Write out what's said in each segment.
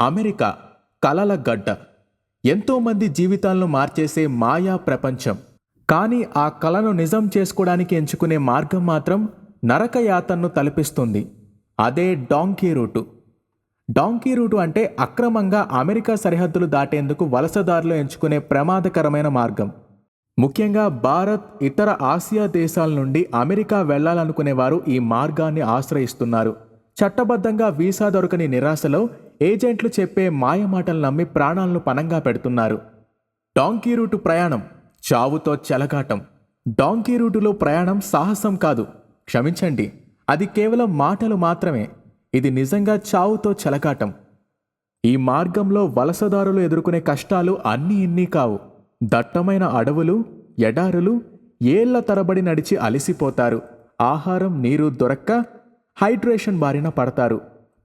America కలల గడ్డ. ఎంతోమంది జీవితాలను మార్చేసే మాయా ప్రపంచం. కానీ ఆ కలను నిజం చేసుకోవడానికి ఎంచుకునే మార్గం మాత్రం నరకయాతనను తలపిస్తుంది. అదే డాంకీ రూటు. డాంకీ రూటు అంటే అక్రమంగా అమెరికా సరిహద్దులు దాటేందుకు వలసదారులు ఎంచుకునే ప్రమాదకరమైన మార్గం. ముఖ్యంగా భారత్, ఇతర ఆసియా దేశాల నుండి అమెరికా వెళ్లాలనుకునేవారు ఈ మార్గాన్ని ఆశ్రయిస్తున్నారు. చట్టబద్ధంగా వీసా దొరకని నిరాశలో ఏజెంట్లు చెప్పే మాయమాటలు నమ్మి ప్రాణాలను పణంగా పెడుతున్నారు. డాంకీ రూటు ప్రయాణం చావుతో చెలగాటం. డాంకీ రూటులో ప్రయాణం సాహసం కాదు, క్షమించండి, అది కేవలం మాటలు మాత్రమే. ఇది నిజంగా చావుతో చెలగాటం. ఈ మార్గంలో వలసదారులు ఎదుర్కొనే కష్టాలు అన్నీ ఇన్ని కావు. దట్టమైన అడవులు, ఎడారులు, ఏళ్ల తరబడి నడిచి అలసిపోతారు. ఆహారం, నీరు దొరక్క హైడ్రేషన్ బారిన పడతారు.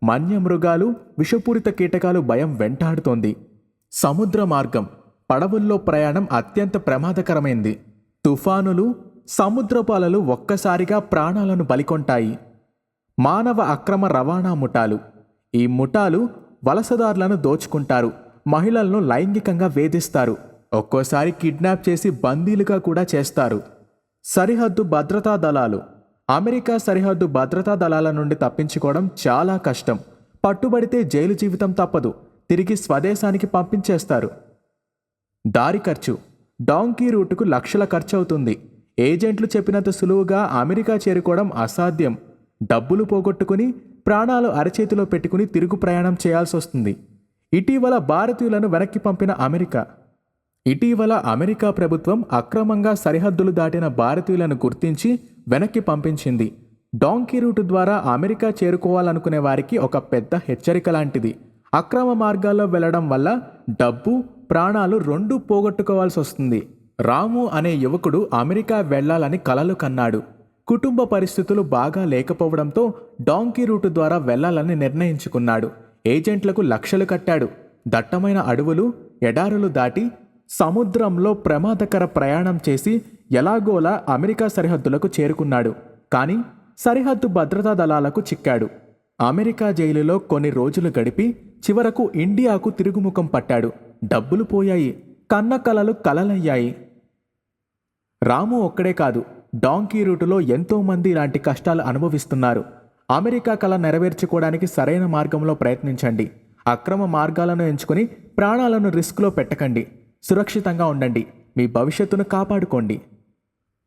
వన్యమృగాలు, విషపూరిత కీటకాలు భయం వెంటాడుతోంది. సముద్ర మార్గం, పడవల్లో ప్రయాణం అత్యంత ప్రమాదకరమైంది. తుఫానులు, సముద్రపు అలలు ఒక్కసారిగా ప్రాణాలను బలికొంటాయి. మానవ అక్రమ రవాణా ముఠాలు. ఈ ముఠాలు వలసదారులను దోచుకుంటారు, మహిళలను లైంగికంగా వేధిస్తారు, ఒక్కోసారి కిడ్నాప్ చేసి బందీలుగా కూడా చేస్తారు. సరిహద్దు భద్రతా దళాలు. అమెరికా సరిహద్దు భద్రతా దళాల నుండి తప్పించుకోవడం చాలా కష్టం. పట్టుబడితే జైలు జీవితం తప్పదు, తిరిగి స్వదేశానికి పంపించేస్తారు. దారి ఖర్చు. డాంకీ రూటుకు లక్షల ఖర్చు అవుతుంది. ఏజెంట్లు చెప్పినంత సులువుగా అమెరికా చేరుకోవడం అసాధ్యం. డబ్బులు పోగొట్టుకుని ప్రాణాలు అరచేతిలో పెట్టుకుని తిరుగు ప్రయాణం చేయాల్సి వస్తుంది. ఇటీవల భారతీయులను వెనక్కి పంపిన అమెరికా. ఇటీవల అమెరికా ప్రభుత్వం అక్రమంగా సరిహద్దులు దాటిన భారతీయులను గుర్తించి వెనక్కి పంపించింది. డాంకీ రూటు ద్వారా అమెరికా చేరుకోవాలనుకునే వారికి ఒక పెద్ద హెచ్చరిక లాంటిది. అక్రమ మార్గాల్లో వెళ్లడం వల్ల డబ్బు, ప్రాణాలు రెండూ పోగొట్టుకోవాల్సి వస్తుంది. రాము అనే యువకుడు అమెరికా వెళ్లాలని కలలు కన్నాడు. కుటుంబ పరిస్థితులు బాగా లేకపోవడంతో డాంకీ రూటు ద్వారా వెళ్లాలని నిర్ణయించుకున్నాడు. ఏజెంట్లకు లక్షలు కట్టాడు. దట్టమైన అడవులు, ఎడారులు దాటి సముద్రంలో ప్రమాదకర ప్రయాణం చేసి ఎలాగోలా అమెరికా సరిహద్దులకు చేరుకున్నాడు. కానీ సరిహద్దు భద్రతా దళాలకు చిక్కాడు. అమెరికా జైలులో కొన్ని రోజులు గడిపి చివరకు ఇండియాకు తిరుగుముఖం పట్టాడు. డబ్బులు పోయాయి, కన్న కలలు కలలయ్యాయి. రాము ఒక్కడే కాదు, డాంకీ రూటులో ఎంతోమంది ఇలాంటి కష్టాలు అనుభవిస్తున్నారు. అమెరికా కల నెరవేర్చుకోవడానికి సరైన మార్గంలో ప్రయత్నించండి. అక్రమ మార్గాలను ఎంచుకుని ప్రాణాలను రిస్క్లో పెట్టకండి. సురక్షితంగా ఉండండి. మీ భవిష్యత్తును కాపాడుకోండి.